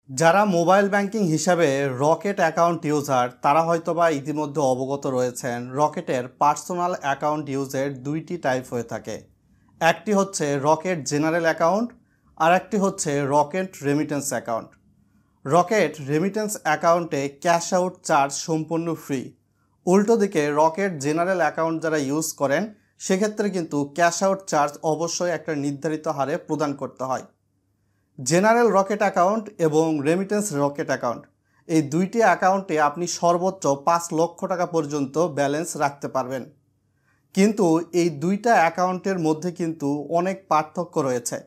যারা mobile banking হিসাবে rocket account user তারা হয়তোবা ইতিমধ্যে অবগত রয়েছেন রকেটের পার্সোনাল অ্যাকাউন্ট ইউজের দুইটি টাইপ হয়ে থাকে। একটি হচ্ছে রকেট জেনারেল অ্যাকাউন্ট আর একটি হচ্ছে rocket remittance account. Rocket remittance অ্যাকাউন্টে ক্যাশ আউট চার্জ সম্পূর্ণ ফ্রি। উল্টো দিকে রকেট জেনারেল অ্যাকাউন্ট যারা ইউজ করেন সেক্ষেত্রে কিন্তু ক্যাশ আউট চার্জ অবশ্যই একটা নির্ধারিত হারে প্রদান করতে হয়। জেনারেল রকেট অ্যাকাউন্ট এবং রেমিটেন্স রকেট অ্যাকাউন্ট এই দুইটি অ্যাকাউন্টে আপনি সর্বোচ্চ ৫ লক্ষ টাকা পর্যন্ত ব্যালেন্স রাখতে পারবেন। কিন্তু এই দুইটা অ্যাকাউন্টের মধ্যে কিন্তু অনেক পার্থক্য রয়েছে,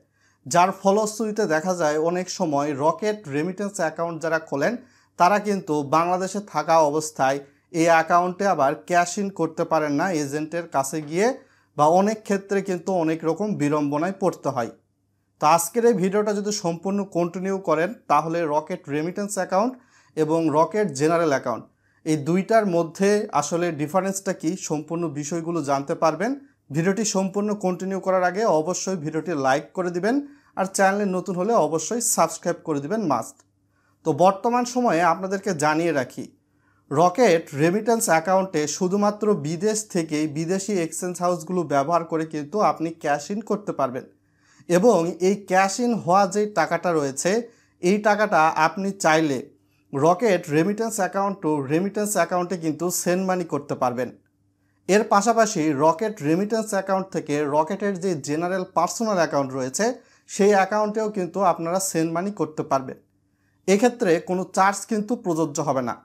যার ফলশ্রুতিতে দেখা যায় অনেক সময় রকেট রেমিটেন্স অ্যাকাউন্ট যারা খোলেন তারা কিন্তু বাংলাদেশে থাকা অবস্থায় এই অ্যাকাউন্টে আবার ক্যাশ ইন করতে পারেন না এজেন্টের কাছে গিয়ে, বা অনেক ক্ষেত্রে কিন্তু অনেক রকম বিড়ম্বনায় পড়তে হয়। তো আজকের এই ভিডিওটা যদি সম্পূর্ণ কন্টিনিউ করেন তাহলে রকেট রেমিটেন্স অ্যাকাউন্ট এবং রকেট জেনারেল অ্যাকাউন্ট এই দুইটার মধ্যে আসলে ডিফারেন্সটা কি সম্পূর্ণ বিষয়গুলো জানতে পারবেন। ভিডিওটি সম্পূর্ণ কন্টিনিউ করার আগে অবশ্যই ভিডিওটি লাইক করে দিবেন আর চ্যানেলে নতুন হলে অবশ্যই সাবস্ক্রাইব করে দিবেন মাস্ট। তো বর্তমান সময়ে আপনাদেরকে জানিয়ে রাখি, রকেট রেমিটেন্স অ্যাকাউন্টে শুধুমাত্র বিদেশ থেকেই বিদেশি এক্সচেঞ্জ হাউসগুলো ব্যবহার করে কিন্তু আপনি ক্যাশ ইন করতে পারবেন, এবং এই ক্যাশ ইন হওয়া যে টাকাটা রয়েছে এই টাকাটা আপনি চাইলে rocket remittance account two remittance অ্যাকাউন্টে কিন্তু সেন্ড মানি করতে পারবেন। এর পাশাপাশি রকেট রেমিটেন্স অ্যাকাউন্ট থেকে রকেটের যে জেনারেল পার্সোনাল অ্যাকাউন্ট রয়েছে সেই অ্যাকাউন্টেও কিন্তু আপনারা সেন্ড মানি করতে পারবেন। এক্ষেত্রে কোনো চার্জ কিন্তু প্রযোজ্য হবে না।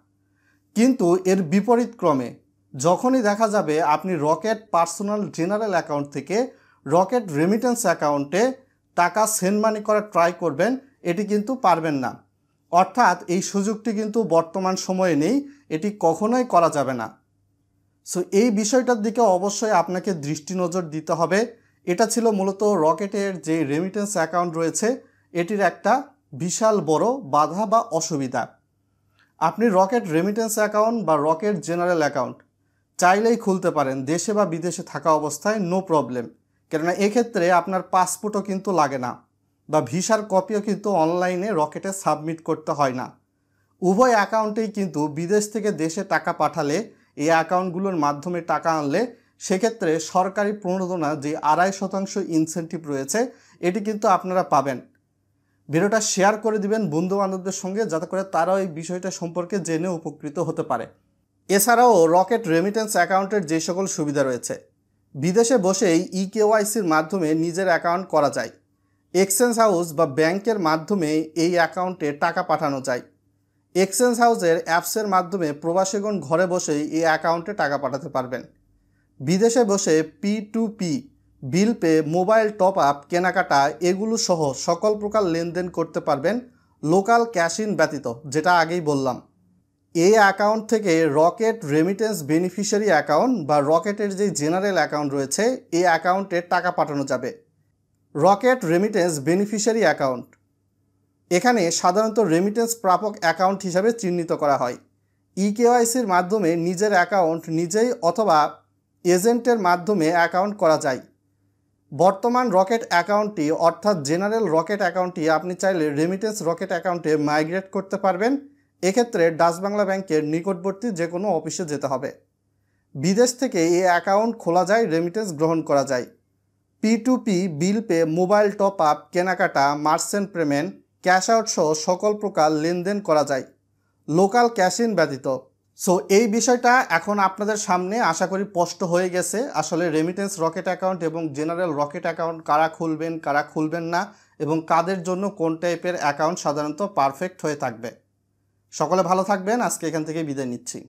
কিন্তু এর বিপরীত ক্রমে যখনই দেখা যাবে আপনি রকেট পার্সোনাল জেনারেল অ্যাকাউন্ট থেকে রকেট রেমিটেন্স অ্যাকাউন্টে টাকা সেন্ড মানি করার ট্রাই করবেন, এটি কিন্তু পারবেন না। অর্থাৎ এই সুযোগটি কিন্তু বর্তমান সময়ে নেই, এটি কখনোই করা যাবে না। সো এই বিষয়টার দিকে অবশ্যই আপনাকে দৃষ্টি নজর দিতে হবে। এটা ছিল মূলত রকেটের যে রেমিটেন্স অ্যাকাউন্ট রয়েছে এটির একটা বিশাল বড় বাধা বা অসুবিধা। আপনি রকেট রেমিটেন্স অ্যাকাউন্ট বা রকেট জেনারেল অ্যাকাউন্ট চাইলেই খুলতে পারেন দেশে বা বিদেশে থাকা অবস্থায়, নো প্রবলেম। কেননা এক্ষেত্রে আপনার পাসপোর্টও কিন্তু লাগে না, বা ভিসার কপিও কিন্তু অনলাইনে রকেটে সাবমিট করতে হয় না। উভয় অ্যাকাউন্টেই কিন্তু বিদেশ থেকে দেশে টাকা পাঠালে, এই অ্যাকাউন্টগুলোর মাধ্যমে টাকা আনলে সেক্ষেত্রে সরকারি প্রণোদনা যে ২.৫% ইনসেন্টিভ রয়েছে এটি কিন্তু আপনারা পাবেন। ভিডিওটা শেয়ার করে দিবেন বন্ধুবান্ধবদের সঙ্গে, যাতে করে তারাও এই বিষয়টা সম্পর্কে জেনে উপকৃত হতে পারে। এছাড়াও রকেট রেমিটেন্স অ্যাকাউন্টের যে সকল সুবিধা রয়েছে, বিদেশে বসেই ইকেওয়াইসির মাধ্যমে নিজের অ্যাকাউন্ট করা যায়। এক্সচেঞ্জ হাউস বা ব্যাংকের মাধ্যমে এই অ্যাকাউন্টে টাকা পাঠানো যায়। এক্সচেঞ্জ হাউসের অ্যাপসের মাধ্যমে প্রবাসীগণ ঘরে বসেই এই অ্যাকাউন্টে টাকা পাঠাতে পারবেন। বিদেশে বসে P2P, bill pay, mobile top up, কেনাকাটা এগুলো সহ সকল প্রকার লেনদেন করতে পারবেন লোকাল ক্যাশ ইন ব্যতীত, যেটা আগেই বললাম। এই অ্যাকাউন্ট থেকে রকেট রেমিটেন্স বেনিফিশিয়ারি অ্যাকাউন্ট বা রকেটের যে জেনারেল অ্যাকাউন্ট রয়েছে এই অ্যাকাউন্টে টাকা পাঠানো যাবে। রকেট রেমিটেন্স বেনিফিশিয়ারি অ্যাকাউন্ট এখানে সাধারণত রেমিটেন্স প্রাপক অ্যাকাউন্ট হিসাবে চিহ্নিত করা হয়। ইকেওয়াইসির মাধ্যমে নিজের অ্যাকাউন্ট নিজেই অথবা এজেন্টের মাধ্যমে অ্যাকাউন্ট করা যায়। বর্তমান রকেট অ্যাকাউন্টটি অর্থাৎ জেনারেল রকেট অ্যাকাউন্টটি আপনি চাইলে রেমিটেন্স রকেট অ্যাকাউন্টে মাইগ্রেট করতে পারবেন। এক্ষেত্রে ডাচ বাংলা ব্যাংকের নিকটবর্তী যে কোনো অফিসে যেতে হবে। বিদেশ থেকে এই অ্যাকাউন্ট খোলা যায়, রেমিটেন্স গ্রহণ করা যায়। P2P, bill pay, mobile top up, কেনাকাটা, মার্চেন্ট পেমেন্ট, ক্যাশ আউট সহ সকল প্রকার লেনদেন করা যায় লোকাল ক্যাশ ইন ব্যতীত। সো এই বিষয়টা এখন আপনাদের সামনে আশা করি স্পষ্ট হয়ে গেছে, আসলে রেমিটেন্স রকেট অ্যাকাউন্ট এবং জেনারেল রকেট অ্যাকাউন্ট কারা খুলবেন কারা খুলবেন না, এবং কাদের জন্য কোন টাইপের অ্যাকাউন্ট সাধারণত পারফেক্ট হয়ে থাকবে। সকলে ভালো থাকবেন, আজকে এখান থেকে বিদায় নিচ্ছি।